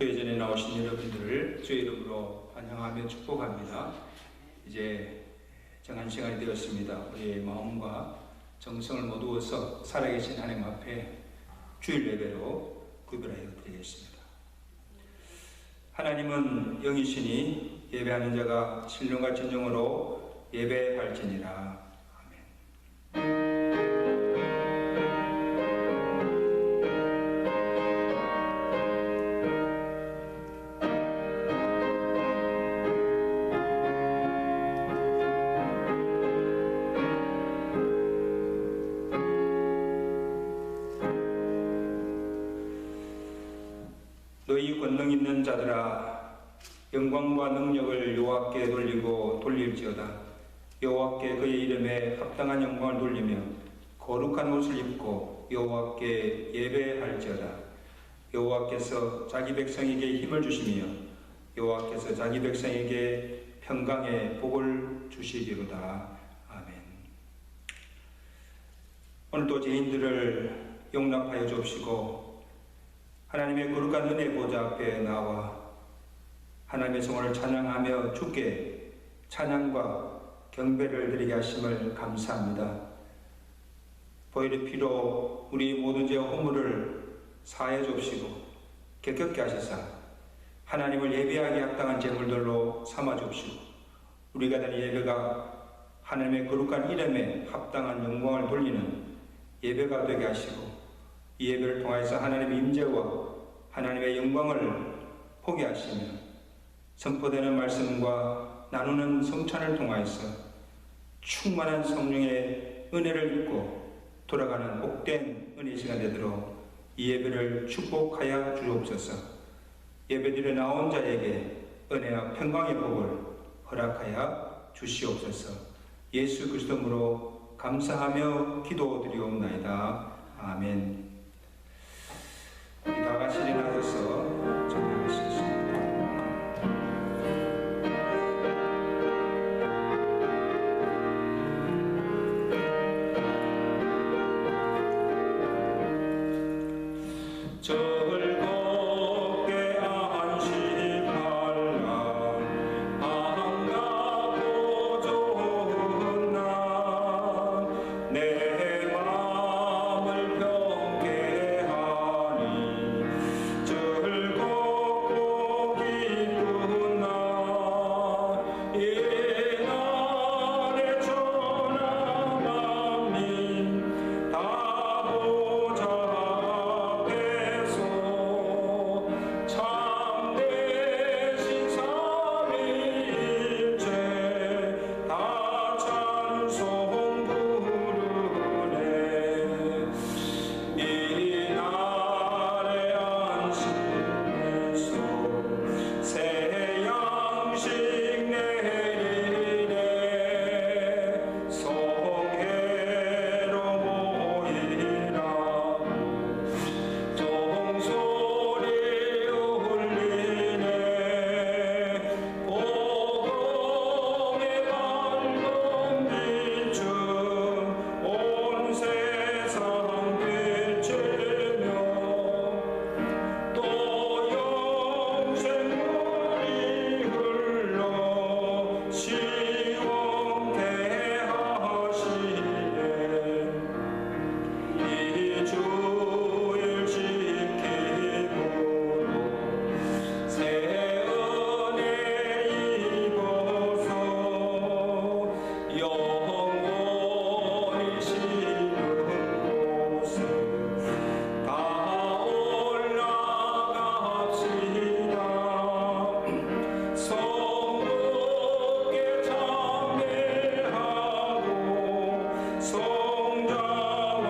예전에 나오신 여러분들을 주의 이름으로 환영하며 축복합니다. 이제 정한 시간이 되었습니다. 우리의 마음과 정성을 모두어서 살아계신 하나님 앞에 주일 예배로 구별하여 드리겠습니다. 하나님은 영이시니 예배하는 자가 신령과 진정으로 예배할지니라. 너희 권능 있는 자들아, 영광과 능력을 여호와께 돌리고 돌릴지어다. 여호와께 그의 이름에 합당한 영광을 돌리며 거룩한 옷을 입고 여호와께 예배할지어다. 여호와께서 자기 백성에게 힘을 주시며 여호와께서 자기 백성에게 평강의 복을 주시기로다. 아멘. 오늘도 죄인들을 용납하여 주옵시고 하나님의 거룩한 은혜 보좌 앞에 나와 하나님의 성원을 찬양하며 주께 찬양과 경배를 드리게 하심을 감사합니다. 보혈의 피로 우리 모든 죄와 허물을 사해 주옵시고 격격케 하시사 하나님을 예배하기에 합당한 제물들로 삼아 주옵시고 우리가 드린 예배가 하나님의 거룩한 이름에 합당한 영광을 돌리는 예배가 되게 하시고 이 예배를 통해서 하나님의 임재와 하나님의 영광을 보게 하시며 선포되는 말씀과 나누는 성찬을 통하여서 충만한 성령의 은혜를 입고 돌아가는 복된 은혜 시간 되도록 이 예배를 축복하여 주옵소서. 예배드려 나온 자에게 은혜와 평강의 복을 허락하여 주시옵소서. 예수 그리스도로 감사하며 기도드리옵나이다. 아멘. 우리 다 같이 일어나셔서 정리하시겠습니다. 즐겁게 안식하라. 반갑고 좋은 날 내 마음을 평게 하니 즐겁고 기쁜 날 이 날에 전하 만민 다 보좌 앞에서 참되신 삼위일체 다 찬송 부르네. 이 날의 안식에서 새 양식 내리네. 성회로 모이라. 종소리 울리네. 복음의 밝은 빛은 온 세상 비치며 또 영생물이 흘러 시원케 하시네. 이 주일 지키고 새 은혜 입어서 영원히 쉬는 곳에 다 올라갑시다. 성부께 참배하고 성자와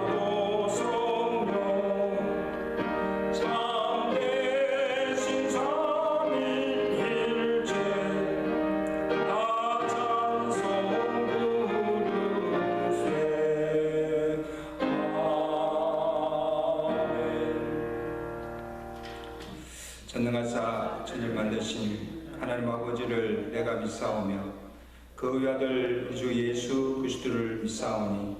또 성령 참되신 삼위일체 다 찬송 부르세. 아멘. 전능하사 천지를 만드신 하나님 아버지를 내가 믿사오며 그 아들 우주 예수 그리스도를 믿사오니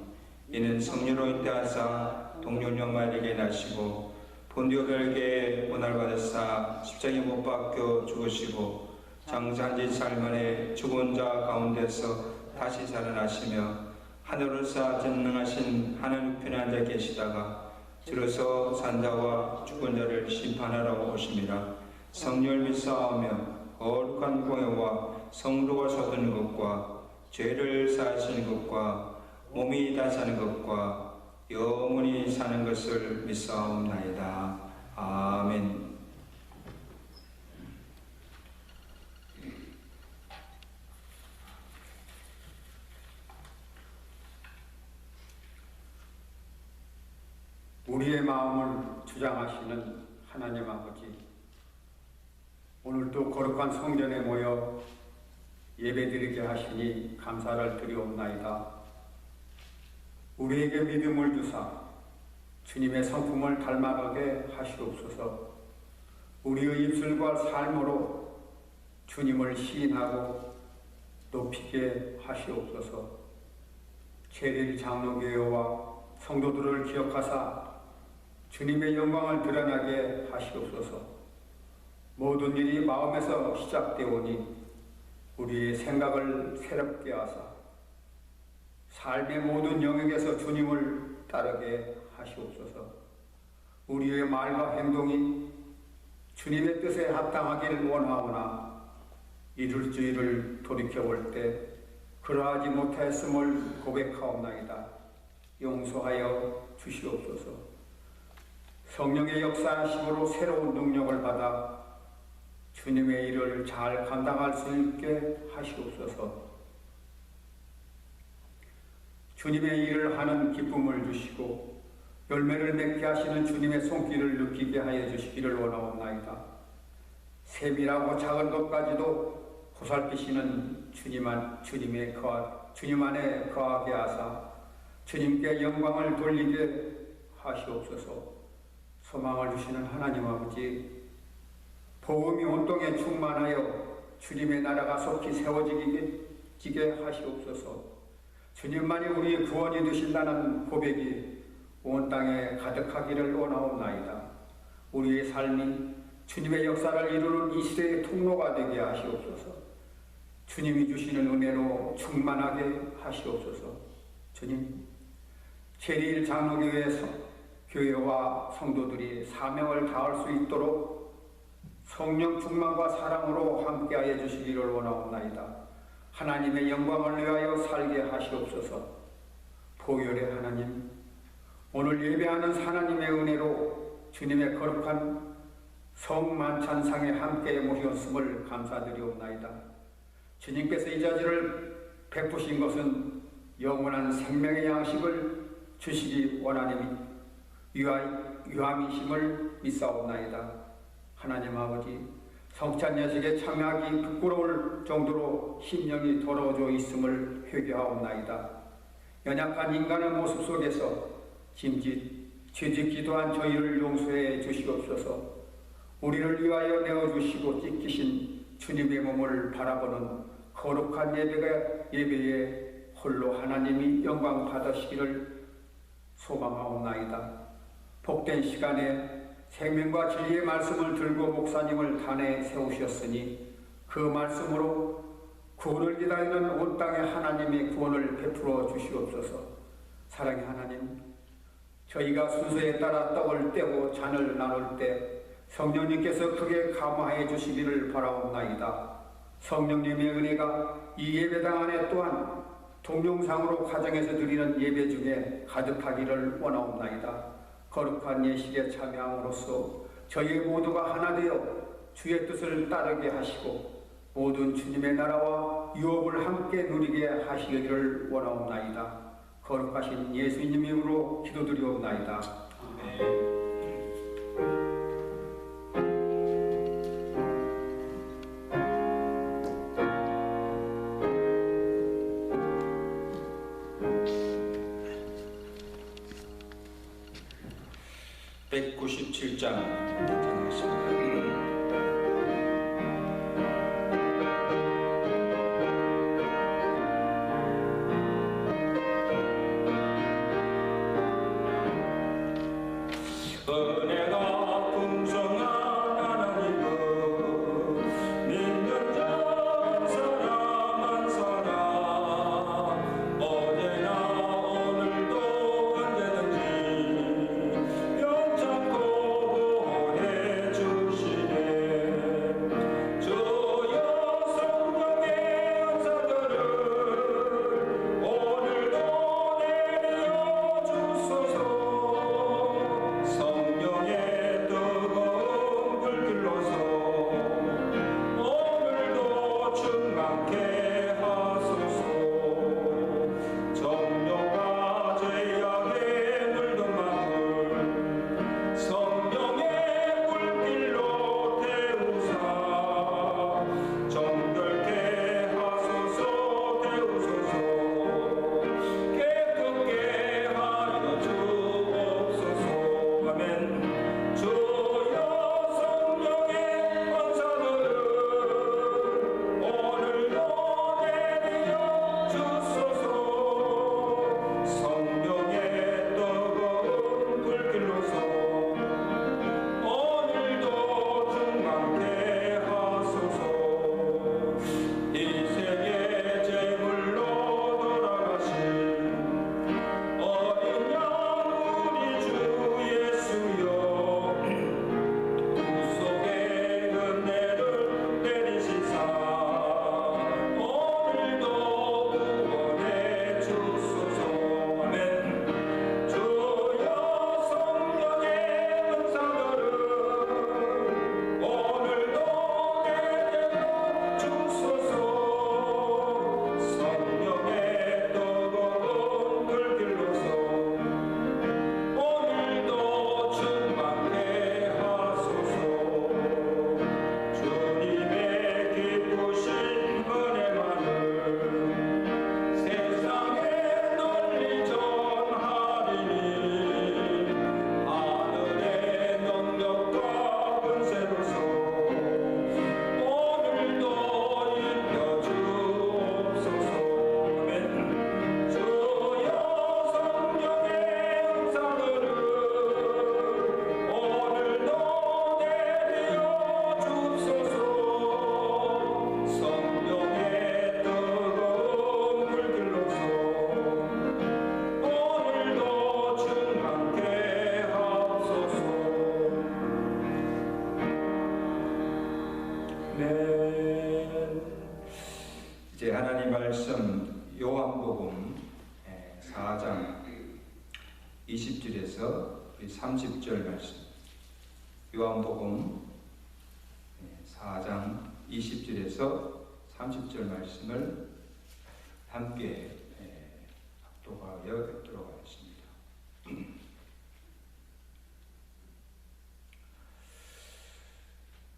이는 성령으로 잉태하사 동정녀 마리아에게 나시고 본디오 벨게의 고난을 받으사 십자가에 못 박혀 죽으시고 장사한지 살만에 죽은 자 가운데서 다시 살아나시며 하늘을 쌓아 전능하신 하나님 편에 앉아 계시다가 들어서 산 자와 죽은 자를 심판하러 오심이라. 성령을 믿사오며 거룩한 공회와 성도가 쏟는 것과 죄를 사하시는 것과 몸이 다 사는 것과 영원히 사는 것을 믿사옵나이다. 아멘. 우리의 마음을 주장하시는 하나님 아버지, 오늘도 거룩한 성전에 모여 예배드리게 하시니 감사를 드리옵나이다. 우리에게 믿음을 주사 주님의 성품을 닮아가게 하시옵소서. 우리의 입술과 삶으로 주님을 시인하고 높이게 하시옵소서. 제일 장로교회와 성도들을 기억하사 주님의 영광을 드러나게 하시옵소서. 모든 일이 마음에서 시작되오니 우리의 생각을 새롭게 하사 삶의 모든 영역에서 주님을 따르게 하시옵소서. 우리의 말과 행동이 주님의 뜻에 합당하기를 원하오나 이룰 줄을 돌이켜볼 때 그러하지 못하였음을 고백하옵나이다. 용서하여 주시옵소서. 성령의 역사하심으로 새로운 능력을 받아 주님의 일을 잘 감당할 수 있게 하시옵소서. 주님의 일을 하는 기쁨을 주시고 열매를 맺게 하시는 주님의 손길을 느끼게 하여 주시기를 원하옵나이다. 세밀하고 작은 것까지도 보살피시는 주님 안에 거하게 하사 주님께 영광을 돌리게 하시옵소서. 소망을 주시는 하나님 아버지, 복음이 온 땅에 충만하여 주님의 나라가 속히 세워지게 하시옵소서. 주님만이 우리의 구원이 되신다는 고백이 온 땅에 가득하기를 원하옵나이다. 우리의 삶이 주님의 역사를 이루는 이 시대의 통로가 되게 하시옵소서. 주님이 주시는 은혜로 충만하게 하시옵소서. 주님, 제일 장로교회와 성도들이 사명을 다할 수 있도록 성령 충만과 사랑으로 함께하여 주시기를 원하옵나이다. 하나님의 영광을 위하여 살게 하시옵소서. 보혈의 하나님, 오늘 예배하는 하나님의 은혜로 주님의 거룩한 성만찬상에 함께 모셨음을 감사드리옵나이다. 주님께서 이 자리를 베푸신 것은 영원한 생명의 양식을 주시기 원하니 유함이심을 믿사옵나이다. 하나님 아버지, 성찬 예식에 참여하기 부끄러울 정도로 심령이 더러워져 있음을 회개하옵나이다. 연약한 인간의 모습 속에서 죄짓기도 한 저희를 용서해 주시옵소서. 우리를 위하여 내어주시고 찢기신 주님의 몸을 바라보는 거룩한 예배에 홀로 하나님이 영광 받으시기를 소망하옵나이다. 복된 시간에 생명과 진리의 말씀을 들고 목사님을 단에 세우셨으니 그 말씀으로 구원을 기다리는 온 땅에 하나님의 구원을 베풀어 주시옵소서. 사랑의 하나님, 저희가 순서에 따라 떡을 떼고 잔을 나눌 때 성령님께서 크게 감화해 주시기를 바라옵나이다. 성령님의 은혜가 이 예배당 안에 또한 동영상으로 가정에서 드리는 예배 중에 가득하기를 원하옵나이다. 거룩한 예식에 참여함으로써 저희 모두가 하나 되어 주의 뜻을 따르게 하시고 모든 주님의 나라와 유업을 함께 누리게 하시기를 원하옵나이다. 거룩하신 예수님 이름으로 기도드리옵나이다. 아멘. (197장) 등장하십니다. 은혜가 아멘. 이제 하나님 말씀 요한복음 4장 20절에서 30절 말씀. 요한복음 4장 20절에서 30절 말씀을 함께 합독하여 뵙도록 하겠습니다.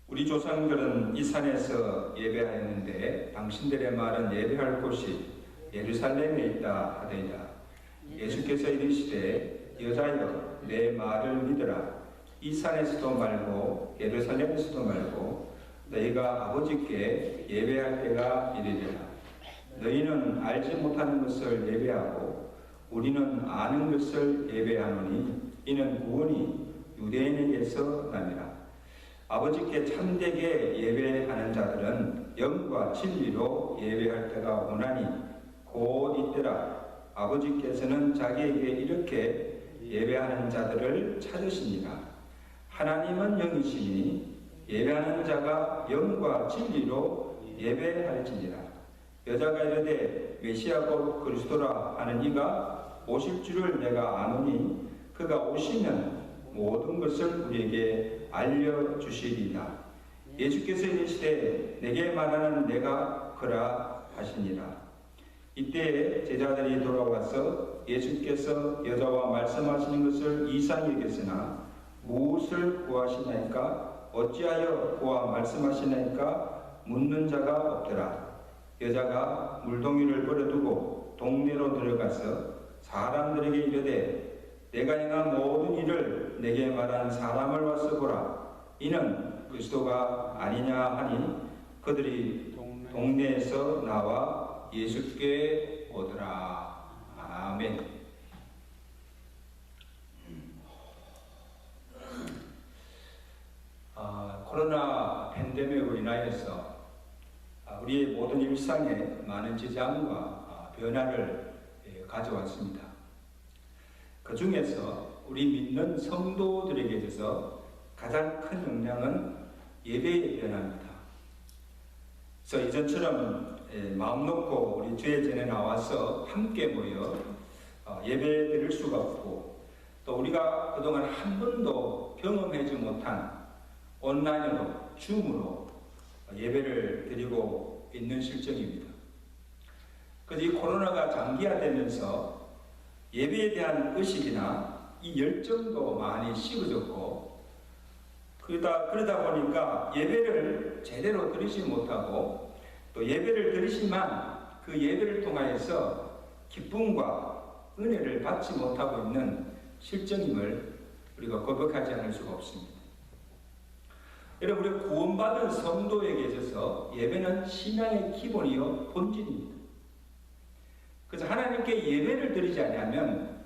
우리 조상들은 이 산에서 예배하였는데 당신들의 말은 예배할 곳이 예루살렘에 있다 하더이다. 예수께서 이르시되 여자여 내 말을 믿으라. 이 산에서도 말고 예루살렘에서도 말고 너희가 아버지께 예배할 때가 이르리라. 너희는 알지 못하는 것을 예배하고 우리는 아는 것을 예배하노니 이는 구원이 유대인에게서 남이라. 아버지께 참되게 예배하는 자들은 영과 진리로 예배할 때가 오나니 곧 이때라. 아버지께서는 자기에게 이렇게 예배하는 자들을 찾으시니라. 하나님은 영이시니 예배하는 자가 영과 진리로 예배할지니라. 여자가 이르되 메시아 곧 그리스도라 하는 이가 오실 줄을 내가 아노니 그가 오시면 모든 것을 우리에게 알려주시리라. 예수께서 이르시되 내게 말하는 내가 그라 하시니라. 이때 제자들이 돌아와서 예수께서 여자와 말씀하시는 것을 이상히 여겼으나 무엇을 구하시나이까 어찌하여 그와 말씀하시나이까 묻는 자가 없더라. 여자가 물동이를 버려두고 동네로 들어가서 사람들에게 이르되 내가 행한 모든 일을 내게 말한 사람을 와서 보라. 이는 그리스도가 아니냐 하니 그들이 동네에서 나와 예수께 오더라. 아멘. 코로나 팬데믹으로 인하여서 우리의 모든 일상에 많은 지장과 변화를 가져왔습니다. 그 중에서 우리 믿는 성도들에게 있어서 가장 큰 영향은 예배의 변화입니다. 그래서 이전처럼 마음 놓고 우리 주의 전에 나와서 함께 모여 예배 드릴 수가 없고 또 우리가 그동안 한 번도 경험하지 못한 온라인으로 줌으로 예배를 드리고 있는 실정입니다. 그래서 이 코로나가 장기화되면서 예배에 대한 의식이나 이 열정도 많이 식어졌고 그러다 보니까 예배를 제대로 드리지 못하고 또 예배를 드리지만 그 예배를 통하여서 기쁨과 은혜를 받지 못하고 있는 실정임을 우리가 고백하지 않을 수가 없습니다. 여러분, 우리 구원받은 성도에게 있어서 예배는 신앙의 기본이요 본질입니다. 그래서 하나님께 예배를 드리지 않으면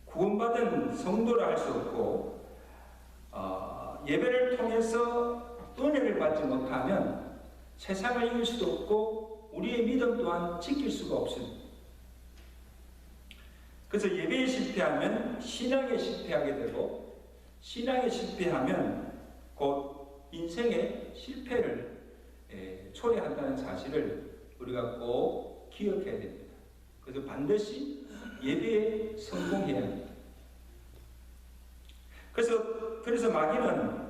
구원받은 성도라 할 수 없고 예배를 통해서 은혜를 받지 못하면 세상을 이길 수도 없고 우리의 믿음 또한 지킬 수가 없습니다. 그래서 예배에 실패하면 신앙에 실패하게 되고 신앙에 실패하면 곧 인생의 실패를 초래한다는 사실을 우리가 꼭 기억해야 됩니다. 그래서 반드시 예배에 성공해야 합니다. 그래서 마귀는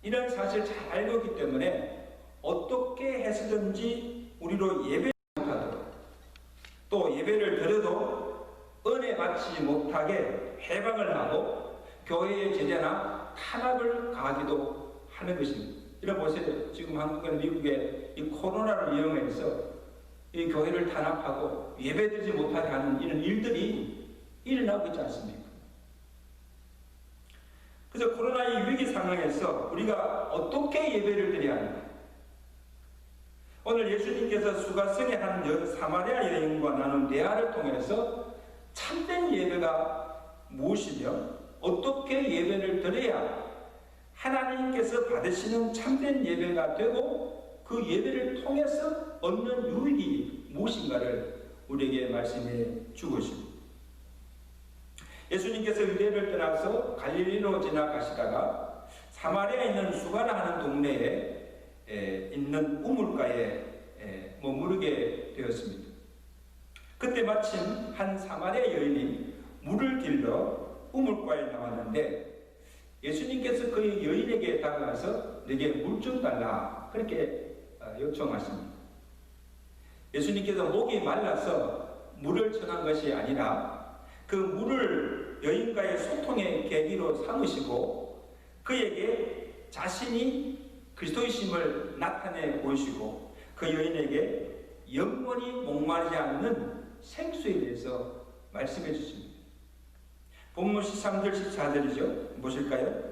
이런 사실을 잘 알고 있기 때문에 어떻게 해서든지 우리로 예배를 못하도록 또 예배를 드려도 은혜 받지 못하게 해방을 하고 교회의 제재나 탄압을 가하기도 하는 것입니다. 이런 보세요. 지금 한국과 미국의 이 코로나를 이용해서 이 교회를 탄압하고 예배드리지 못하게 하는 이런 일들이 일어나고 있지 않습니까? 그래서 코로나의 위기 상황에서 우리가 어떻게 예배를 드려야 하는가? 오늘 예수님께서 수가성의 한 사마리아 여인과 나눈 대화를 통해서 참된 예배가 무엇이며 어떻게 예배를 드려야 하나님께서 받으시는 참된 예배가 되고 그 예배를 통해서 얻는 유익이 무엇인가를 우리에게 말씀해 주고 있습니다. 예수님께서 유대를 떠나서 갈릴리로 지나가시다가 사마리아에 있는 수가라 하는 동네에 있는 우물가에 머무르게 되었습니다. 그때 마침 한 사마리아 여인이 물을 길러 우물가에 나왔는데 예수님께서 그 여인에게 다가가서 내게 물 좀 달라 그렇게 요청하십니다. 예수님께서 목이 말라서 물을 청한 것이 아니라 그 물을 여인과의 소통의 계기로 삼으시고 그에게 자신이 그리스도이심을 나타내 보이시고 그 여인에게 영원히 목마르지 않는 생수에 대해서 말씀해 주십니다. 본문 13절 14절이죠. 보실까요?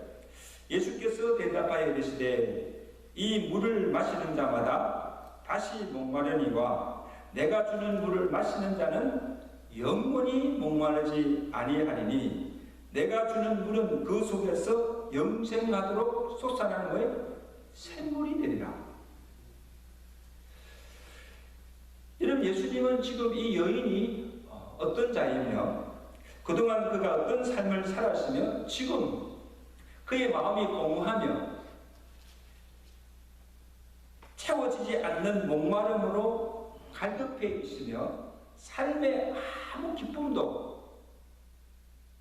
예수께서 대답하여 이르시되 이 물을 마시는 자마다 다시 목마르니와 내가 주는 물을 마시는 자는 영원히 목마르지 아니하리니 내가 주는 물은 그 속에서 영생하도록 솟아나는 거에 샘물이 되리라. 여러분, 예수님은 지금 이 여인이 어떤 자이며 그동안 그가 어떤 삶을 살았으며 지금 그의 마음이 공허하며 채워지지 않는 목마름으로 갈급해 있으며 삶에 아무 기쁨도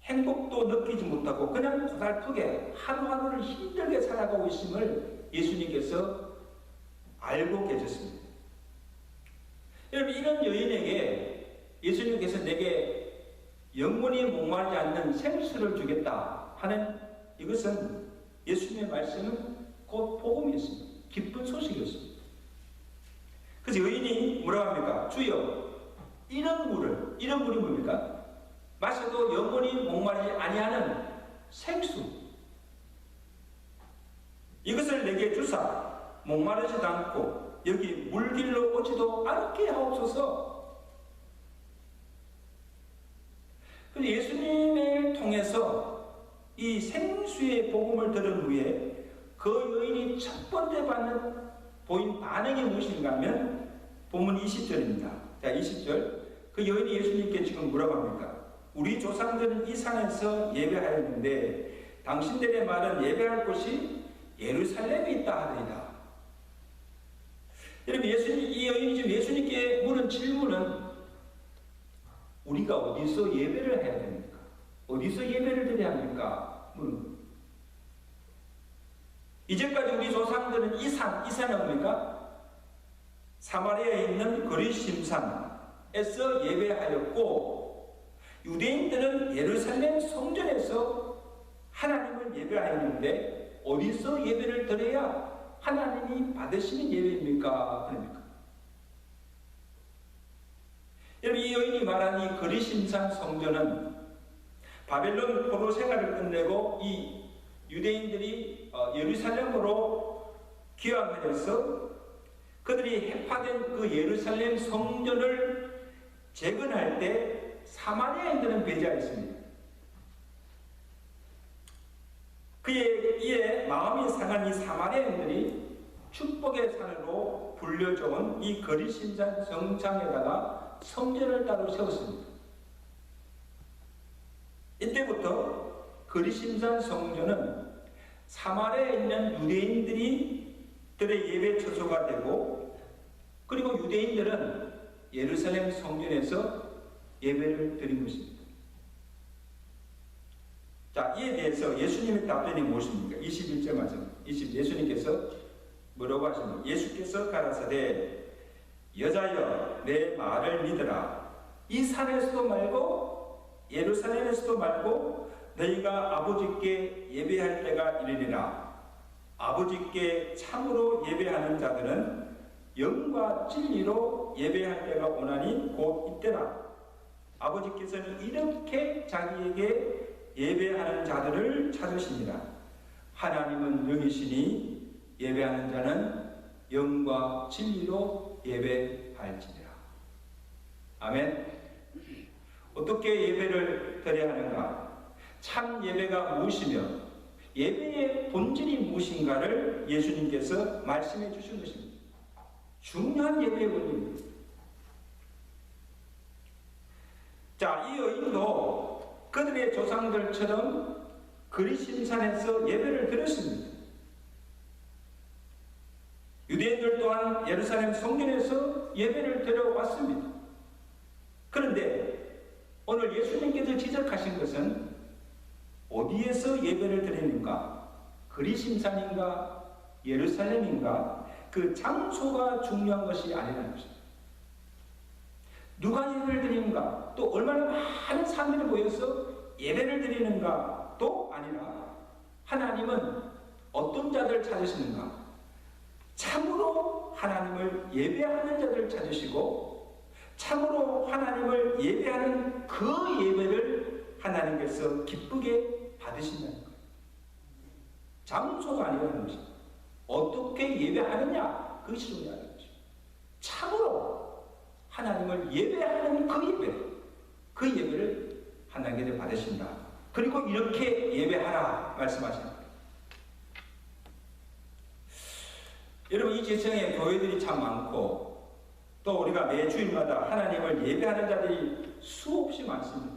행복도 느끼지 못하고 그냥 고달프게 하루하루를 힘들게 살아가고 있음을 예수님께서 알고 계셨습니다. 여러분, 이런 여인에게 예수님께서 내게 영원히 목마르지 않는 생수를 주겠다 하는 이것은 예수님의 말씀은 곧 복음이었습니다. 기쁜 소식이었습니다. 그래서 여인이 뭐라고 합니까? 주여, 이런 물이 뭡니까? 마셔도 영원히 목마르지 아니하는 생수, 이것을 내게 주사 목마르지도 않고 여기 물길로 오지도 않게 하옵소서. 그래서 예수님을 통해서 이 생수의 복음을 들은 후에 그 여인이 첫 번째 보인 반응이 무엇인가 하면 본문 20절입니다. 자, 20절. 그 여인이 예수님께 지금 뭐라고 합니까? 우리 조상들은 이 산에서 예배하였는데 당신들의 말은 예배할 곳이 예루살렘에 있다 하리이다. 여러분, 이 여인이 지금 예수님께 물은 질문은 우리가 어디서 예배를 해야 됩니까? 어디서 예배를 드려야 합니까? 이제까지 우리 조상들은 이 산은 뭡니까? 사마리아에 있는 거리심산에서 예배하였고 유대인들은 예루살렘 성전에서 하나님을 예배하였는데 어디서 예배를 드려야 하나님이 받으시는 예배입니까? 그럽니까? 여러분, 이 여인이 말한 이 거리심산 성전은 바벨론 포로 생활을 끝내고 이 유대인들이 예루살렘으로 귀환하여서 그들이 해파된 그 예루살렘 성전을 재건할 때 사마리아인들은 배제하였습니다. 이에 마음이 상한 이 사마리아인들이 축복의 산으로 불려져온 이 거리심산 성장에다가 성전을 따로 세웠습니다. 이때부터 거리심산 성전은 사마리아에 있는 유대인들의 예배 처소가 되고 그리고 유대인들은 예루살렘 성전에서 예배를 드린 것입니다. 자, 이에 대해서 예수님의 답변이 무엇입니까? 21절 말씀. 예수님께서 뭐라고 하십니까? 예수께서 가라사대 여자여 내 말을 믿으라. 이 산에서도 말고 예루살렘에서도 말고 너희가 아버지께 예배할 때가 이르리라. 아버지께 참으로 예배하는 자들은 영과 진리로 예배할 때가 오나니 곧 이때라. 아버지께서는 이렇게 자기에게 예배하는 자들을 찾으시니라. 하나님은 영이시니 예배하는 자는 영과 진리로 예배할지니라. 아멘. 어떻게 예배를 드려야 하는가? 참 예배가 무엇이며 예배의 본질이 무엇인가를 예수님께서 말씀해 주신 것입니다. 중요한 예배의 본질입니다. 자, 이 여인도 그들의 조상들처럼 거리심산에서 예배를 드렸습니다. 유대인들 또한 예루살렘 성전에서 예배를 드려왔습니다. 그런데 오늘 예수님께서 지적하신 것은 어디에서 예배를 드리는가? 그리심산인가? 예루살렘인가? 그 장소가 중요한 것이 아니라는 것입니다. 누가 예배를 드리는가? 또 얼마나 많은 사람들이 모여서 예배를 드리는가? 또 아니라 하나님은 어떤 자들을 찾으시는가? 참으로 하나님을 예배하는 자들을 찾으시고 참으로 하나님을 예배하는 그 예배를 하나님께서 기쁘게 받으신다는 거예요. 장소가 아니라는 것입니다. 어떻게 예배하느냐? 그것이 중요한 것입니다. 참으로 하나님을 예배하는 그 예배를 하나님께서 받으신다. 그리고 이렇게 예배하라 말씀하십니다. 여러분, 이 지성에 교회들이 참 많고 또 우리가 매 주일마다 하나님을 예배하는 자들이 수없이 많습니다.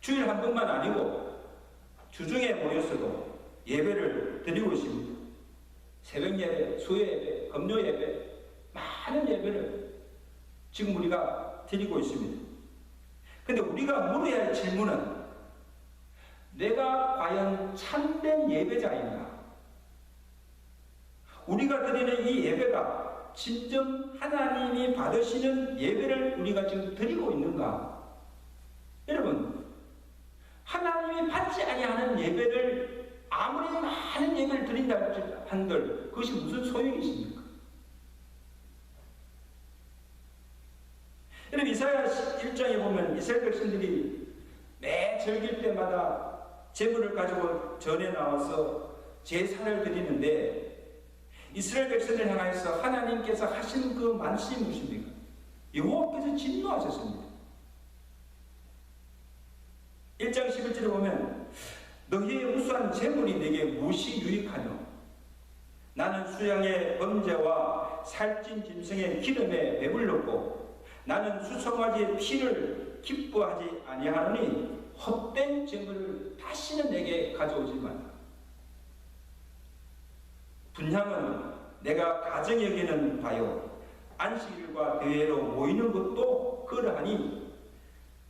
주일 한 번만 아니고 주중에 모여서도 예배를 드리고 있습니다. 새벽 예배, 수요 예배, 금요 예배, 많은 예배를 지금 우리가 드리고 있습니다. 근데 우리가 물어야 할 질문은 내가 과연 참된 예배자인가? 우리가 드리는 이 예배가 진정 하나님이 받으시는 예배를 우리가 지금 드리고 있는가? 여러분, 하나님이 받지 아니하는 예배를 아무리 많은 예배를 드린다 한들 그것이 무슨 소용이 있습니까? 여러분, 이사야 1장에 보면 이스라엘 백성들이 매 절길 때마다 제물을 가지고 전에 나와서 제사를 드리는데 이스라엘 백성을 향해서 하나님께서 하신 그 말씀이 무엇입니까? 여호와께서 진노하셨습니다. 1장 11절에 보면 너희의 우수한 재물이 내게 무엇이 유익하뇨? 나는 수양의 범죄와 살찐 짐승의 기름에 배불렀고 나는 수송아지의 피를 기뻐하지 아니하노니 헛된 재물을 다시는 내게 가져오지 마라. 분향은 내가 가정 여기는 바요 안식일과 대회로 모이는 것도 그러하니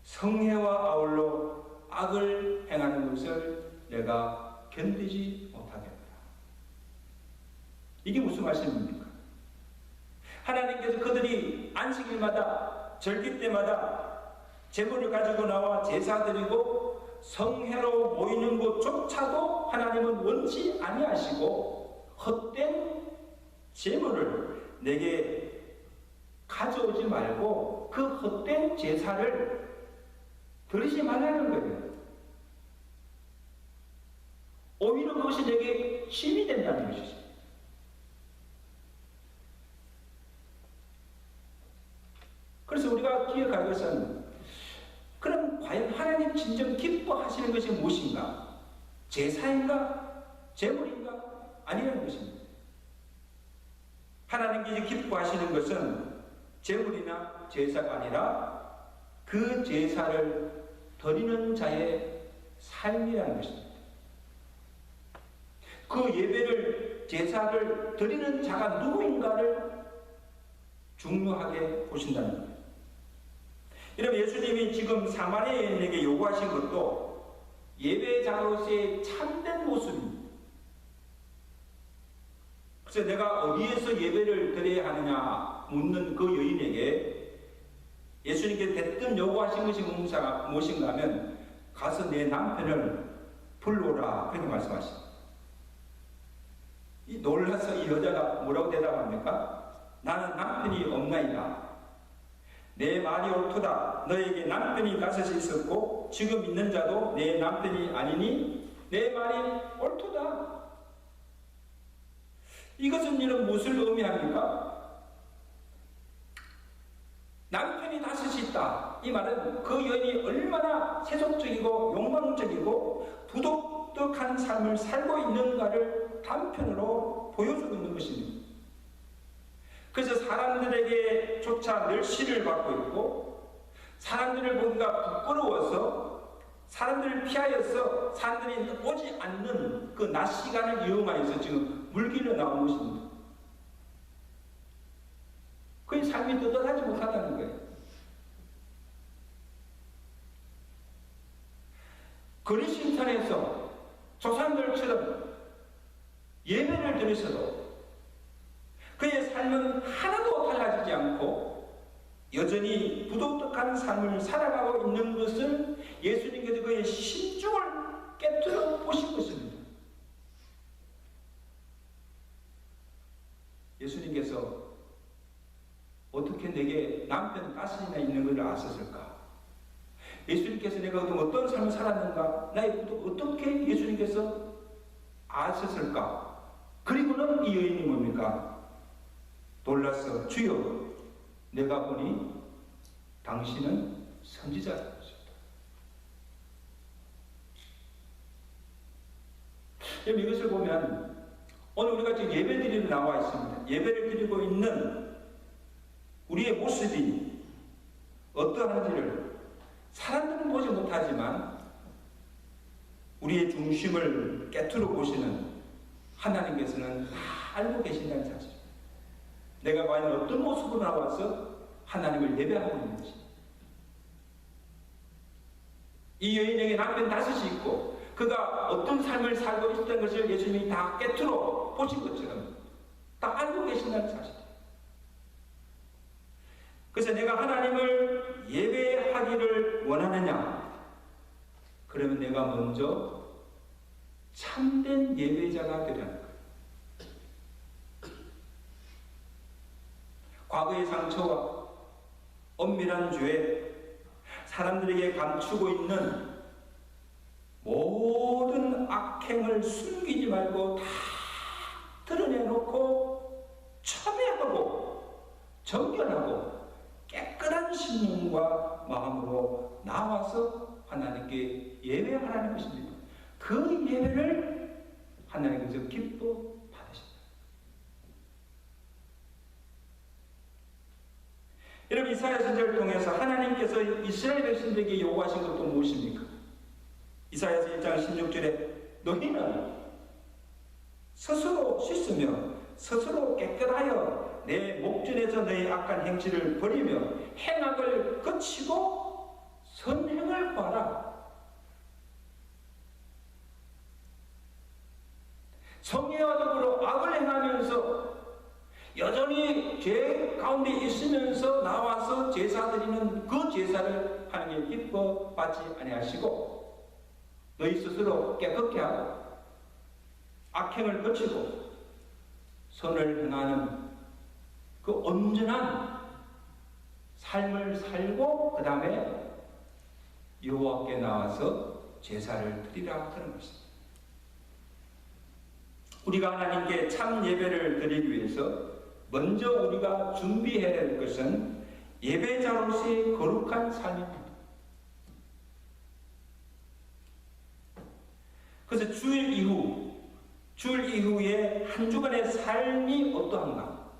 성회와 아울러 악을 행하는 것을 내가 견디지 못하겠다. 이게 무슨 말씀입니까? 하나님께서 그들이 안식일마다 절기 때마다 제물을 가지고 나와 제사드리고 성회로 모이는 것조차도 하나님은 원치 아니하시고 헛된 제물을 내게 가져오지 말고 그 헛된 제사를 드리지 말라는 거예요. 오히려 그것이 내게 힘이 된다는 것이죠. 그래서 우리가 기억할 것은 그럼 과연 하나님 진정 기뻐하시는 것이 무엇인가? 제사인가? 제물인가? 아니라는 것입니다. 하나님께서 기뻐하시는 것은 제물이나 제사가 아니라 그 제사를 드리는 자의 삶이라는 것입니다. 그 예배를, 제사를 드리는 자가 누구인가를 중요하게 보신다는 거예요. 여러분, 예수님이 지금 사마리아 여인에게 요구하신 것도 예배자로서의 참된 모습입니다. 그래서 내가 어디에서 예배를 드려야 하느냐 묻는 그 여인에게 예수님께 대뜸 요구하신 것이 무엇인가 하면 가서 내 남편을 불러오라 그렇게 말씀하십니다. 놀라서 이 여자가 뭐라고 대답합니까? 나는 남편이 없나이다. 내 말이 옳도다. 너에게 남편이 다섯이 있었고 지금 있는 자도 내 남편이 아니니 내 말이 옳도다. 이것은 이런 무엇을 의미합니까? 남편이 다섯이 있다. 이 말은 그 여인이 얼마나 세속적이고 욕망적이고 부도덕한 삶을 살고 있는가를 단편으로 보여주고 있는 것입니다. 그래서 사람들에게 조차 멸시를 받고 있고 사람들을 보기가 부끄러워서 사람들을 피하여서 사람들이 오지 않는 그 낮 시간을 이용하여서 지금 물길로 나온 것입니다. 그의 삶이 떳떳하지 못하다는 거예요. 거리신천에서 조상들처럼 예배를 드리셔도 그의 삶은 하나도 달라지지 않고 여전히 부도덕한 삶을 살아가고 있는 것을 예수님께서 그의 심중을 깨뜨려 보신 것입니다. 예수님께서 어떻게 내게 남편 가슴이나 있는 것을 아셨을까? 예수님께서 내가 어떤 삶을 살았는가? 나의 부도 어떻게 예수님께서 아셨을까? 그리고는 이 여인이 뭡니까? 놀라서 주여 내가 보니 당신은 선지자라는 것입니다. 여러분 이것을 보면 오늘 우리가 지금 예배드리러 나와 있습니다. 예배를 드리고 있는 우리의 모습이 어떠한지를 사람들은 보지 못하지만 우리의 중심을 깨트려 보시는 하나님께서는 다 알고 계신다는 사실. 내가 과연 어떤 모습으로 나와서 하나님을 예배하고 있는지. 이 여인에게 남편 다섯이 있고 그가 어떤 삶을 살고 있었던 것을 예수님이 다 깨트려 보신 것처럼 다 알고 계신다는 사실. 그래서 내가 하나님을 예배하기를 원하느냐? 그러면 내가 먼저 참된 예배자가 되려는 거예요. 과거의 상처와 엄밀한 죄, 사람들에게 감추고 있는 모든 악행을 숨기지 말고 다 드러내놓고 참회하고 정결하고 깨끗한 심령과 마음으로 나와서 하나님께 예배하라는 것입니다. 그 예배를 하나님께서 기뻐 받으신다. 여러분 이사야 선지자를 통해서 하나님께서 이스라엘 백성들에게 요구하신 것도 무엇입니까? 이사야서 1장 16절에 너희는 스스로 씻으며 스스로 깨끗하여 내 목전에서 너희 악한 행실을 버리며 행악을 그치고 선행을 구하라. 성례와 더불어 악을 행하면서 여전히 죄 가운데 있으면서 나와서 제사 드리는 그 제사를 하나님 기뻐 받지 아니하시고 너희 스스로 깨끗게 하고 악행을 거치고 선을 행하는 그 온전한 삶을 살고 그 다음에 여호와께 나와서 제사를 드리라 하는 것입니다. 우리가 하나님께 참 예배를 드리기 위해서 먼저 우리가 준비해야 할 것은 예배자로서의 거룩한 삶입니다. 그래서 주일 이후에 한 주간의 삶이 어떠한가?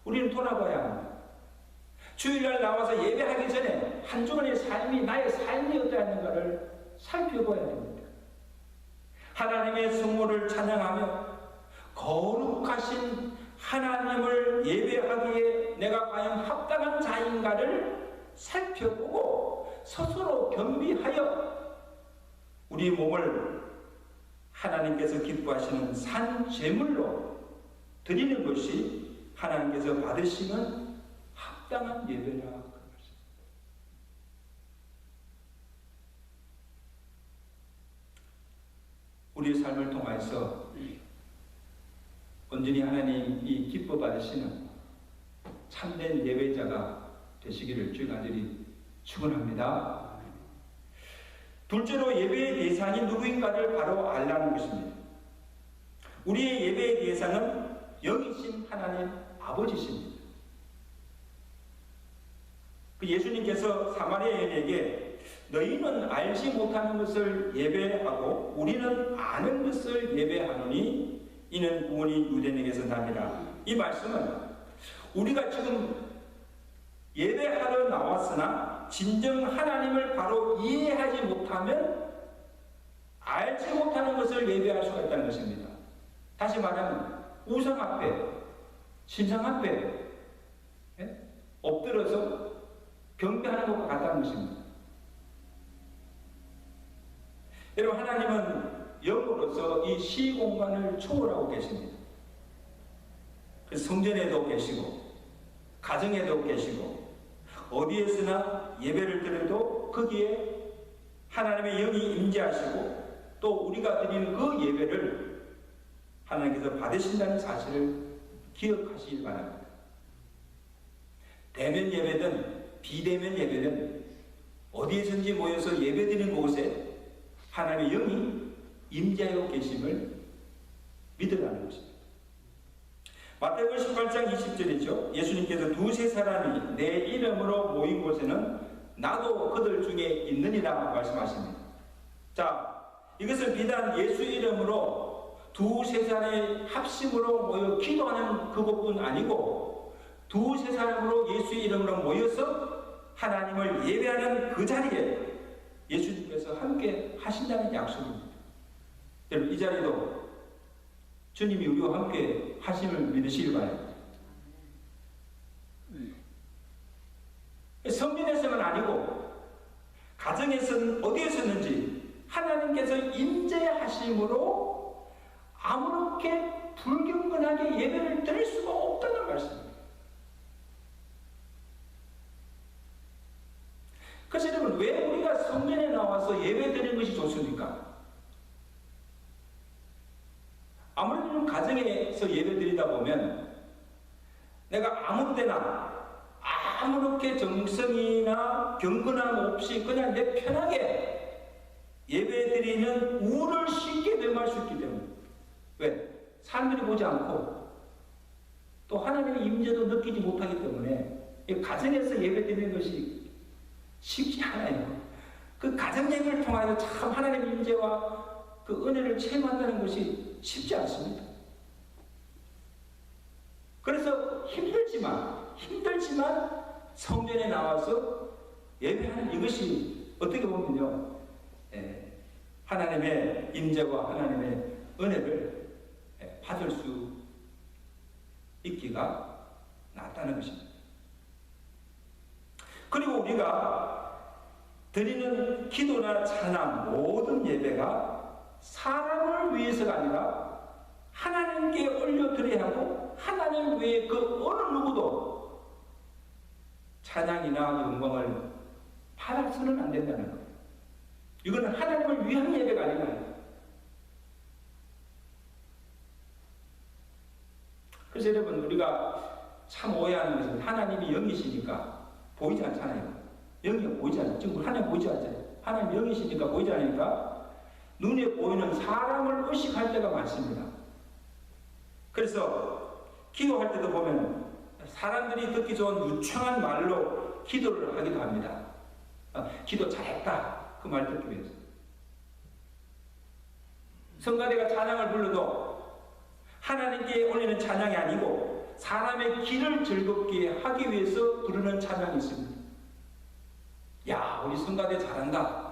우리는 돌아봐야 합니다. 주일날 나와서 예배하기 전에 한 주간의 삶이 나의 삶이 어떠한가를 살펴봐야 됩니다. 하나님의 성모를 찬양하며 거룩하신 하나님을 예배하기에 내가 과연 합당한 자인가를 살펴보고 스스로 겸비하여 우리 몸을 하나님께서 기뻐하시는 산 제물로 드리는 것이 하나님께서 받으시는 합당한 예배라 그런 것입니다. 우리의 삶을 통해서 온전히 하나님이 기뻐 받으시는 참된 예배자가 되시기를 주의 간절히 축원합니다. 둘째로 예배의 대상이 누구인가를 바로 알라는 것입니다. 우리의 예배의 대상은 영이신 하나님 아버지십니다. 그 예수님께서 사마리아 여인에게 너희는 알지 못하는 것을 예배하고 우리는 아는 것을 예배하노니 이는 구원이 유대인에게서 남이라. 이 말씀은 우리가 지금 예배하러 나왔으나 진정 하나님을 바로 이해하지 못하면 알지 못하는 것을 예배할 수가 있다는 것입니다. 다시 말하면 우상 앞에, 신상 앞에 엎드려서 경배하는 것과 같다는 것입니다. 여러분, 하나님은 영으로서 이 시공간을 초월하고 계십니다. 그래서 성전에도 계시고 가정에도 계시고 어디에서나 예배를 드려도 거기에 하나님의 영이 임재하시고 또 우리가 드리는 그 예배를 하나님께서 받으신다는 사실을 기억하시길 바랍니다. 대면 예배든 비대면 예배든 어디에선지 모여서 예배드리는 곳에 하나님의 영이 임재하여 계심을 믿으라는 것입니다. 마태복음 18장 20절이죠. 예수님께서 두세 사람이 내 이름으로 모인 곳에는 나도 그들 중에 있느니라 말씀하십니다. 자, 이것은 비단 예수 이름으로 두세 사람의 합심으로 모여 기도하는 그것뿐 아니고 두세 사람으로 예수 이름으로 모여서 하나님을 예배하는 그 자리에 예수님께서 함께 하신다는 약속입니다. 여러분, 이 자리도 주님이 우리와 함께 하심을 믿으시길 바랍니다. 성전에서는 아니고 가정에서는 어디에서는지 하나님께서 임재하심으로 아무렇게 불경건하게 예배를 드릴 수가 없다는 말씀입니다. 그래서 여러분, 왜 우리가 성전에 나와서 예배 드리는 것이 좋습니까? 아무래도 가정에서 예배 드리다 보면 내가 아무 때나 아무렇게 정성이나 경건함 없이 그냥 내 편하게 예배 드리는 우를 쉽게 범할 수 있기 때문에. 왜? 사람들이 보지 않고 또 하나님의 임재도 느끼지 못하기 때문에 가정에서 예배 드리는 것이 쉽지 않아요. 그 가정 예배를 통하여 참 하나님의 임재와 그 은혜를 체험한다는 것이 쉽지 않습니다. 그래서 힘들지만 성전에 나와서 예배하는 이것이 어떻게 보면요, 하나님의 임재와 하나님의 은혜를 받을 수 있기가 낫다는 것입니다. 그리고 우리가 드리는 기도나 찬양, 모든 예배가 사람을 위해서가 아니라 하나님께 올려드려야 하고 하나님 외에 그 어느 누구도 찬양이나 영광을 받아서는 안 된다는 거예요. 이거는 하나님을 위한 예배가 아니라. 그래서 여러분, 우리가 참 오해하는 것은 하나님이 영이시니까 보이지 않잖아요. 영이 보이지 않아요. 지금 하나님 보이지 않잖아요. 하나님 영이시니까 보이지 않으니까 눈에 보이는 사람을 의식할 때가 많습니다. 그래서 기도할 때도 보면 사람들이 듣기 좋은 유창한 말로 기도를 하기도 합니다. 기도 잘했다, 그 말 듣기 위해서. 성가대가 찬양을 불러도 하나님께 올리는 찬양이 아니고 사람의 길을 즐겁게 하기 위해서 부르는 찬양이 있습니다. 야, 우리 성가대 잘한다.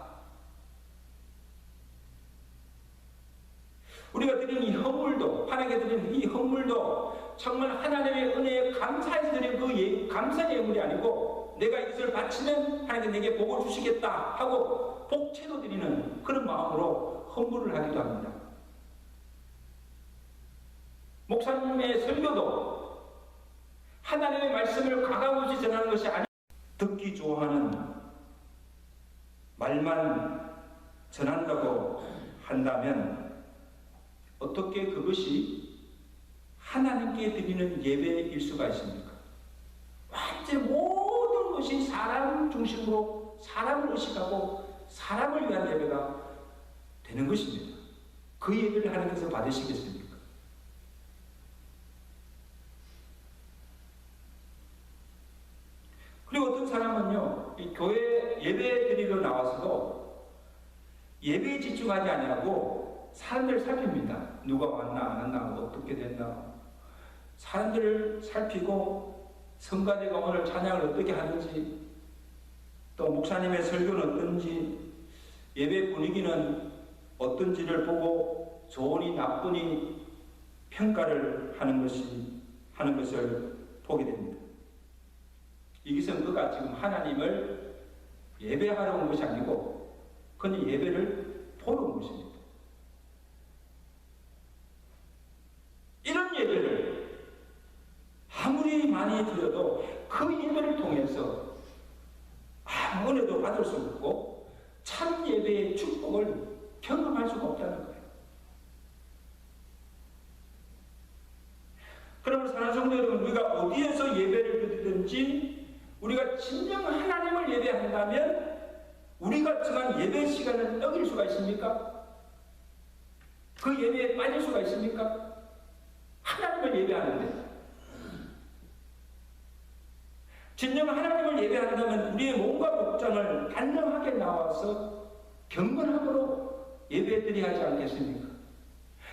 우리가 드리는 이 헌물도, 하나님께 드리는 이 헌물도 정말 하나님의 은혜에 감사해서 드리는 그 감사의 예물이 아니고 내가 이것을 바치면 하나님께 내게 복을 주시겠다 하고 복채도 드리는 그런 마음으로 헌물을 하기도 합니다. 목사님의 설교도 하나님의 말씀을 가감없이 전하는 것이 아니고 듣기 좋아하는 말만 전한다고 한다면 어떻게 그것이 하나님께 드리는 예배일 수가 있습니까? 완전히 모든 것이 사람 중심으로 사람을 의식하고 사람을 위한 예배가 되는 것입니다. 그 예배를 하나님께서 받으시겠습니까? 그리고 어떤 사람은요, 이 교회 예배 드리러 나와서도 예배에 집중하지 아니하고 사람들을 살핍니다. 누가 왔나 안 왔나 어떻게 됐나 사람들을 살피고 성가대가 오늘 찬양을 어떻게 하는지 또 목사님의 설교는 어떤지 예배 분위기는 어떤지를 보고 좋으니 나쁘니 평가를 하는 것을 보게 됩니다. 여기서 그가 지금 하나님을 예배하러 온 것이 아니고 그는 예배를 보러 온 것입니다. 이런 예배를 아무리 많이 드려도 그 예배를 통해서 아무 은혜도 받을 수 없고 참 예배의 축복을 경험할 수가 없다는 거예요. 그러므로 사랑하는 성도 여러분, 우리가 어디에서 예배를 드리든지 우리가 진정 하나님을 예배한다면 우리가 정한 예배 시간을 어길 수가 있습니까? 그 예배에 빠질 수가 있습니까? 하나님을 예배하는데 진정 하나님을 예배한다면 우리의 몸과 목장을 단정하게 나와서 경건함으로 예배드려야 하지 않겠습니까?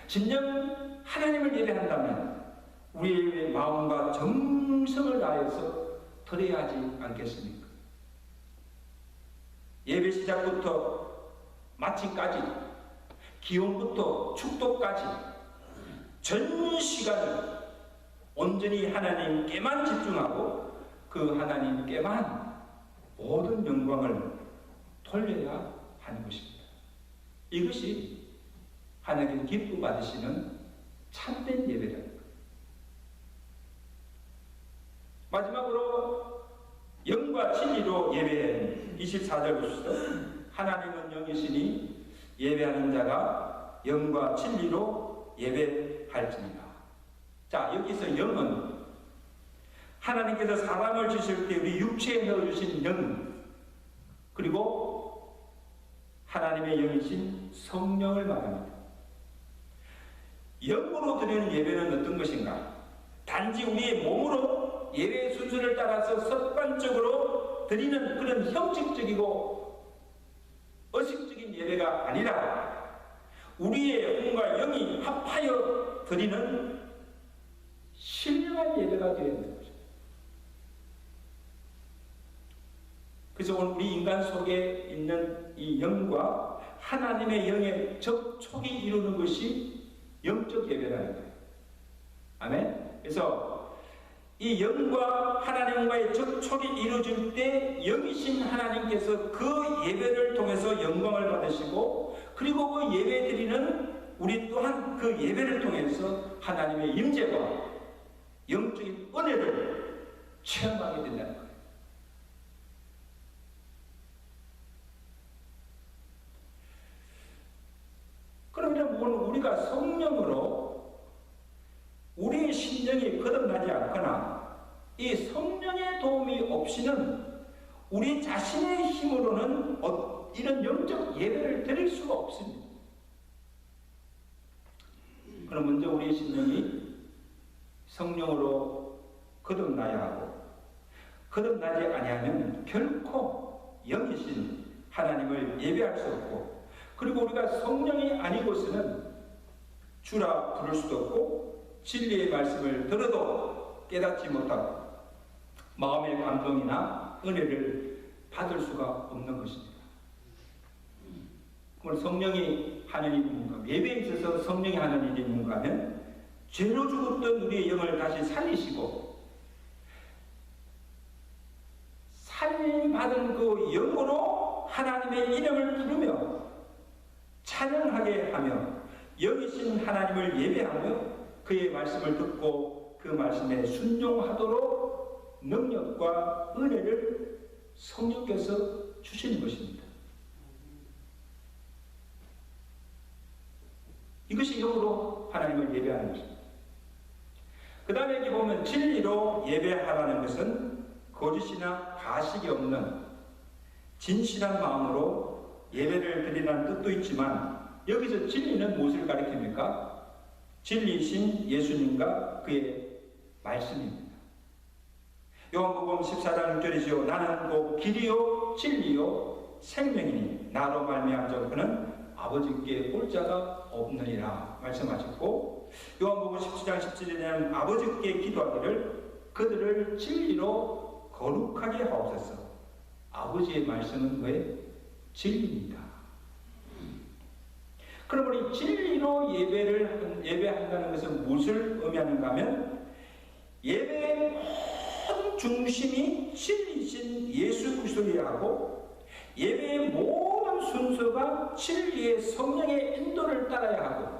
진정 하나님을 예배한다면 우리의 마음과 정성을 다해서 드려야 하지 않겠습니까? 예배 시작부터 마치까지 기원부터 축도까지 전 시간을 온전히 하나님께만 집중하고 그 하나님께만 모든 영광을 돌려야 하는 것입니다. 이것이 하나님 기쁨 받으시는 참된 예배라는 거예요. 마지막으로 영과 진리로 예배하는 24절 보시죠. 하나님은 영이시니 예배하는 자가 영과 진리로 예배할지니라. 자, 여기서 영은 하나님께서 사람을 주실 때 우리 육체에 넣어주신 영, 그리고 하나님의 영이신 성령을 말합니다. 영으로 드리는 예배는 어떤 것인가? 단지 우리의 몸으로 예배의 순서를 따라서 습관적으로 드리는 그런 형식적이고 의식적인 예배가 아니라 우리의 영과 영이 합하여 드리는 신령한 예배가 되어야 되는 것입니다. 그래서 오늘 우리 인간 속에 있는 이 영과 하나님의 영의 접촉이 이루는 것이 영적 예배라는 거예요. 아멘? 그래서 이 영과 하나님과의 접촉이 이루어질 때 영이신 하나님께서 그 예배를 통해서 영광을 받으시고 그리고 그 예배 드리는 우리 또한 그 예배를 통해서 하나님의 임재와 영적인 은혜를 체험하게 된다는 거예요. 그러면 우리가 성령으로 우리의 심령이 거듭나지 않거나 이 성령의 도움이 없이는 우리 자신의 힘으로는 이런 영적 예배를 드릴 수가 없습니다. 그럼 먼저 우리의 심령이 성령으로 거듭나야 하고 거듭나지 아니하면 결코 영이신 하나님을 예배할 수 없고 그리고 우리가 성령이 아니고서는 주라 부를 수도 없고 진리의 말씀을 들어도 깨닫지 못하고 마음의 감동이나 은혜를 받을 수가 없는 것입니다. 그럼 성령이 하는 일이 뭔가? 예배에 있어서 성령이 하는 일이 뭔가 하면 죄로 죽었던 우리의 영을 다시 살리시고 살림받은 그 영으로 하나님의 이름을 부르며 찬양하게 하며 영이신 하나님을 예배하며 그의 말씀을 듣고 그 말씀에 순종하도록 능력과 은혜를 성령께서 주시는 것입니다. 이것이 영으로 하나님을 예배하는 것입니다. 그 다음에 여기 보면 진리로 예배하라는 것은 거짓이나 가식이 없는 진실한 마음으로 예배를 드리라는 뜻도 있지만 여기서 진리는 무엇을 가리킵니까? 진리이신 예수님과 그의 말씀입니다. 요한복음 14장 6절이지요. 나는 곧 길이요 진리요 생명이니 나로 말미암아 그는 아버지께 올 자가 없느니라 말씀하셨고 요한복음 17장 17절에는 아버지께 기도하기를 그들을 진리로 거룩하게 하옵소서. 아버지의 말씀은 왜? 진리입니다. 그럼 우리 진리로 예배한다는 것은 무엇을 의미하는가 하면 예배의 모든 중심이 진리이신 예수 그리스도여야 하고 예배의 모든 순서가 진리의 성령의 인도를 따라야 하고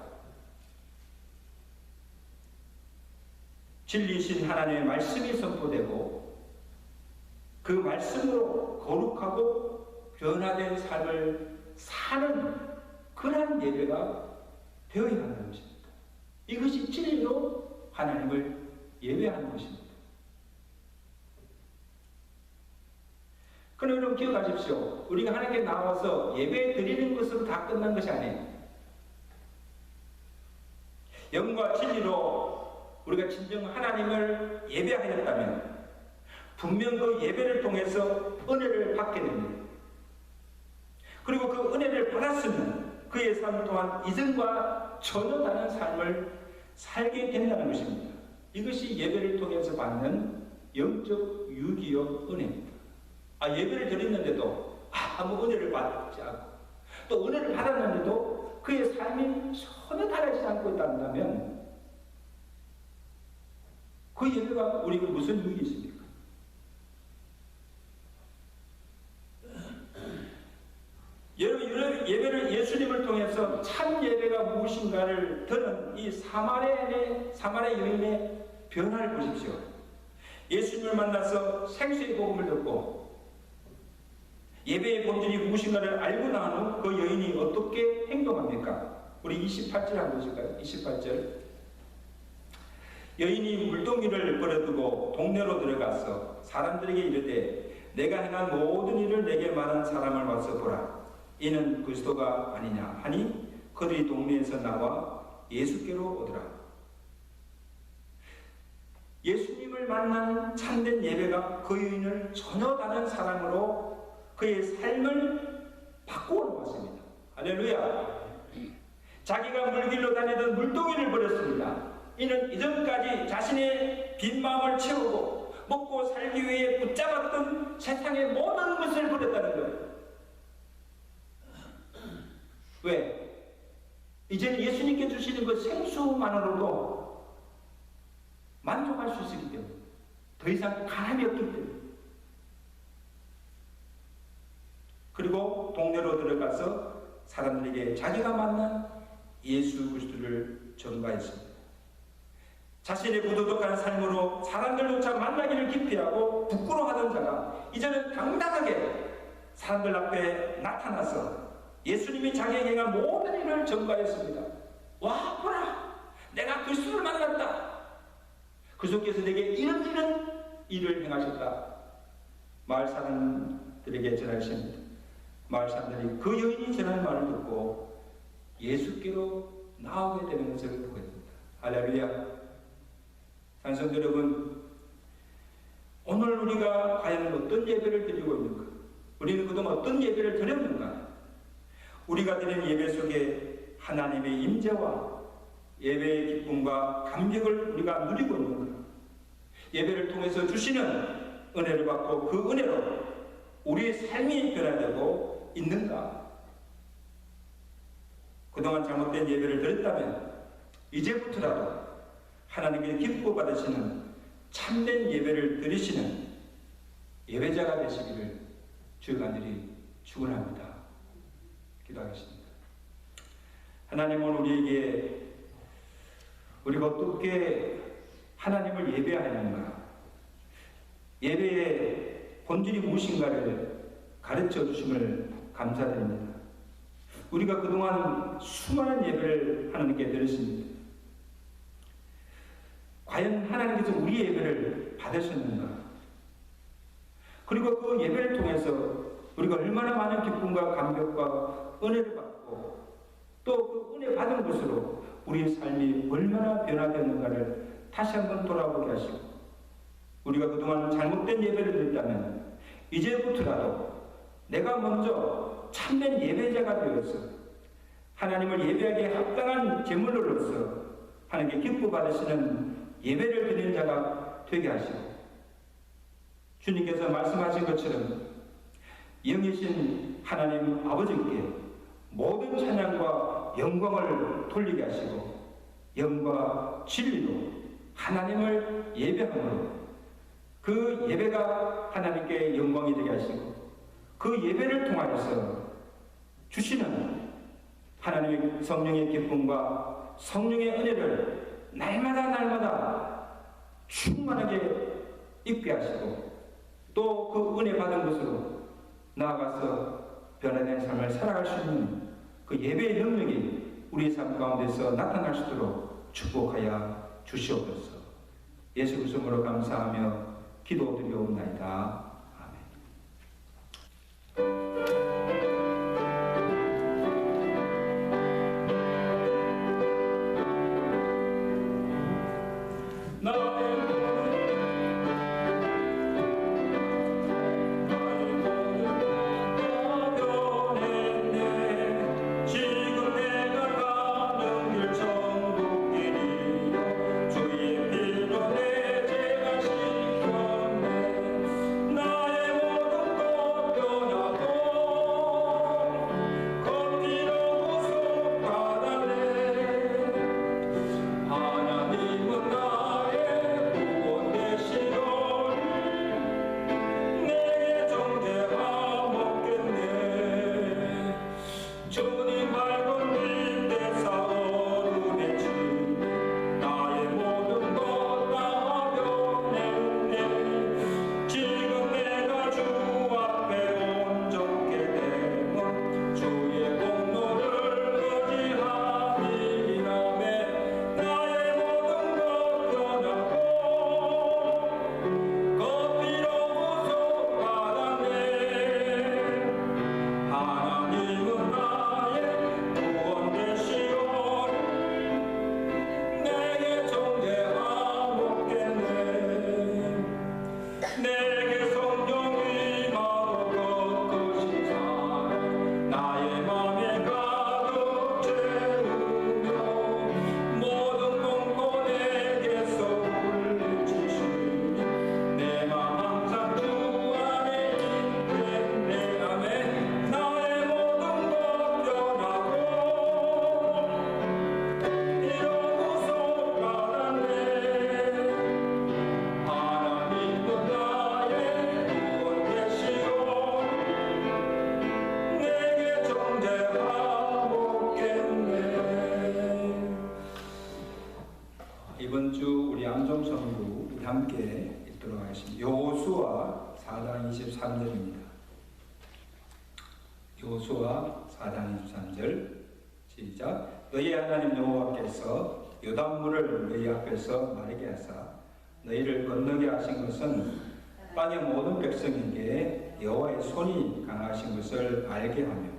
진리이신 하나님의 말씀이 선포되고 그 말씀으로 거룩하고 변화된 삶을 사는 그러한 예배가 되어야 한다는 것입니다. 이것이 진리로 하나님을 예배하는 것입니다. 그러나 여러분 기억하십시오. 우리가 하나님께 나와서 예배 드리는 것으로 다 끝난 것이 아니에요. 영과 진리로 우리가 진정 하나님을 예배하였다면 분명 그 예배를 통해서 은혜를 받게 됩니다. 그리고 그 은혜를 받았으면 그의 삶 또한 이전과 전혀 다른 삶을 살게 된다는 것입니다. 이것이 예배를 통해서 받는 영적 유기의 은혜입니다. 예배를 드렸는데도 아무 은혜를 받지 않고 또 은혜를 받았는데도 그의 삶이 전혀 달라지지 않고 있다면 그 예배가 우리에게 무슨 유익이 있습니까? 여러분 예배를 예수님을 통해서 참 예배가 무엇인가를 드는 이 사마리아 여인의 변화를 보십시오. 예수님을 만나서 생수의 복음을 듣고 예배의 본질이 무엇인가를 알고 난 후 그 여인이 어떻게 행동합니까? 우리 28절 한번 보실까요? 28절. 여인이 물동이를 버려두고 동네로 들어가서 사람들에게 이르되 내가 행한 모든 일을 내게 말한 사람을 와서 보라. 이는 그리스도가 아니냐 하니 그들이 동네에서 나와 예수께로 오더라. 예수님을 만난 참된 예배가 그 여인을 전혀 다른 사람으로 그의 삶을 바꾸어 놓았습니다. 할렐루야. 자기가 물길로 다니던 물동이를 버렸습니다. 이는 이전까지 자신의 빈 마음을 채우고 먹고 살기 위해 붙잡았던 세상의 모든 것을 버렸다는 거예요. 왜? 이제는 예수님께 주시는 그 생수만으로도 만족할 수 있기 때문에 더 이상 가람이 없기 때문에 그리고 동네로 들어가서 사람들에게 자기가 만난 예수 그리스도를 전가했습니다. 자신의 부도덕한 삶으로 사람들조차 만나기를 기피하고 부끄러워하던 자가 이제는 당당하게 사람들 앞에 나타나서 예수님이 자기에게 행한 모든 일을 전가했습니다. 와 보라, 내가 그리스도를 만났다. 그리스도께서 내게 이런 일을 행하셨다. 마을 사람들에게 전하십니다. 마을 사람들이 그 여인이 전하는 말을 듣고 예수께로 나오게 되는 것을 보게 됩니다. 할렐루야. 산성도 여러분, 오늘 우리가 과연 어떤 예배를 드리고 있는가? 우리는 그동안 어떤 예배를 드렸는가? 우리가 드린 예배 속에 하나님의 임재와 예배의 기쁨과 감격을 우리가 누리고 있는가? 예배를 통해서 주시는 은혜를 받고 그 은혜로 우리의 삶이 변화되고 있는가? 그동안 잘못된 예배를 드렸다면 이제부터라도 하나님께 기뻐 받으시는 참된 예배를 드리시는 예배자가 되시기를 주의 간절히 축원합니다. 기도하겠습니다. 하나님은 우리에게 우리가 어떻게 하나님을 예배하는가, 예배의 본질이 무엇인가를 가르쳐 주심을 감사드립니다. 우리가 그동안 수많은 예배를 하나님께 드렸습니다. 과연 하나님께서 우리 예배를 받으셨는가? 그리고 그 예배를 통해서 우리가 얼마나 많은 기쁨과 감격과 은혜를 받고 또 그 은혜 받은 것으로 우리의 삶이 얼마나 변화되었는가를 다시 한번 돌아보게 하시고 우리가 그동안 잘못된 예배를 드렸다면 이제부터라도 내가 먼저 참된 예배자가 되어서 하나님을 예배하기에 합당한 제물로서 하나님께 기뻐 받으시는 예배를 드리는 자가 되게 하시고 주님께서 말씀하신 것처럼 영이신 하나님 아버지께 모든 찬양과 영광을 돌리게 하시고 영과 진리로 하나님을 예배함으로 그 예배가 하나님께 영광이 되게 하시고 그 예배를 통하여서 주시는 하나님의 성령의 기쁨과 성령의 은혜를 날마다 충만하게 입게 하시고 또 그 은혜 받은 것으로 나아가서 변화된 삶을 살아갈 수 있는 그 예배의 능력이 우리의 삶 가운데서 나타날 수 있도록 축복하여 주시옵소서. 예수 그리스도로 감사하며 기도드리옵나이다. 이번 주 우리 암송성구 우리 함께 읽도록 하겠습니다. 여호수아 4장 23절입니다. 여호수아 4장 23절 시작. 너희 하나님 여호와께서 요단물을 너희 앞에서 마르게 하사 너희를 건너게 하신 것은 땅의 모든 백성에게 여호와의 손이 강하신 것을 알게 하며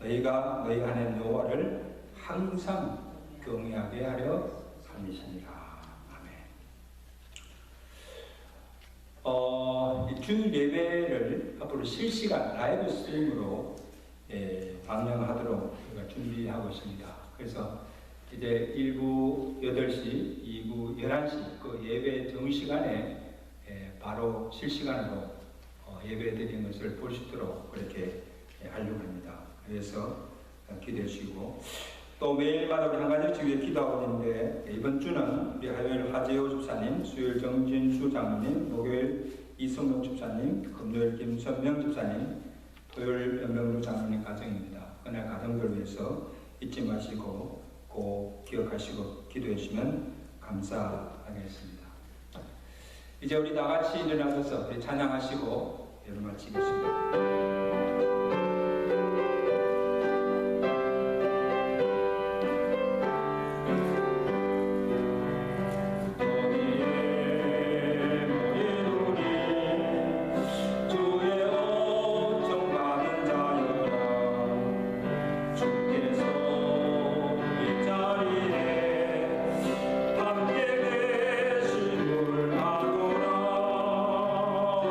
너희가 너희 하나님 여호와를 항상 경외하게 하려 함이시니라. 아멘. 이 주일 예배를 앞으로 실시간 라이브 스트림으로 방영하도록 우리가 준비하고 있습니다. 그래서 이제 1부 8시, 2부 11시 그 예배 정시간에 바로 실시간으로 예배 드리는 것을 볼 수 있도록 그렇게 하려고 합니다. 그래서 기대해 주시고 또 매일마다 우리 한 가지 주위에 기도하고 있는데 이번 주는 우리 화요일 하재호 집사님, 수요일 정진수 장로님, 목요일 이성룡 집사님, 금요일 김선명 집사님, 토요일 연명루 장로님 가정입니다. 그날 가정들 위해서 잊지 마시고 꼭 기억하시고 기도해 주시면 감사하겠습니다. 이제 우리 다 같이 일어나셔서 찬양하시고 예배 마치겠습니다.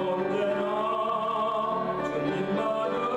언제나 주님 말은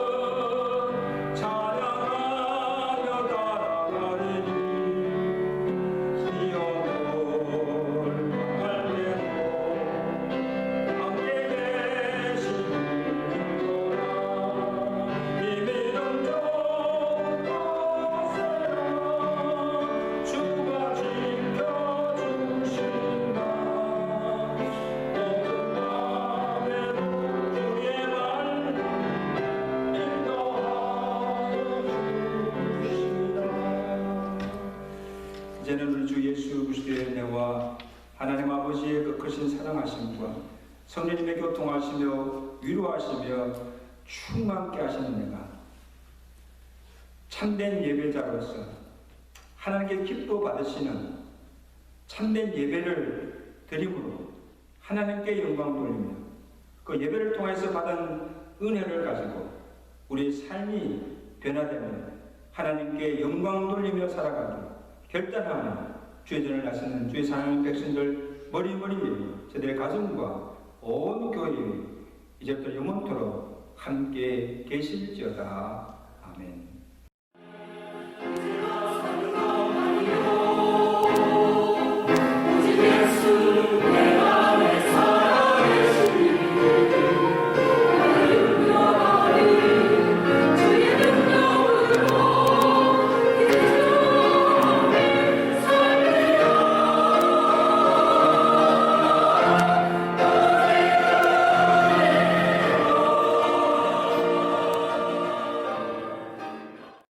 하나님 아버지의 그 크신 사랑하심과 성령님의 교통하시며 위로하시며 충만케 하시는 내가 참된 예배자로서 하나님께 기뻐 받으시는 참된 예배를 드림으로 하나님께 영광 돌리며 그 예배를 통해서 받은 은혜를 가지고 우리의 삶이 변화되며 하나님께 영광 돌리며 살아가기 결단하는 주의 전을 나서는 주의 사랑하는 백성들 머리머리 저들의 가정과 온 교회 이제부터 영원토록 함께 계실지어다. 아멘.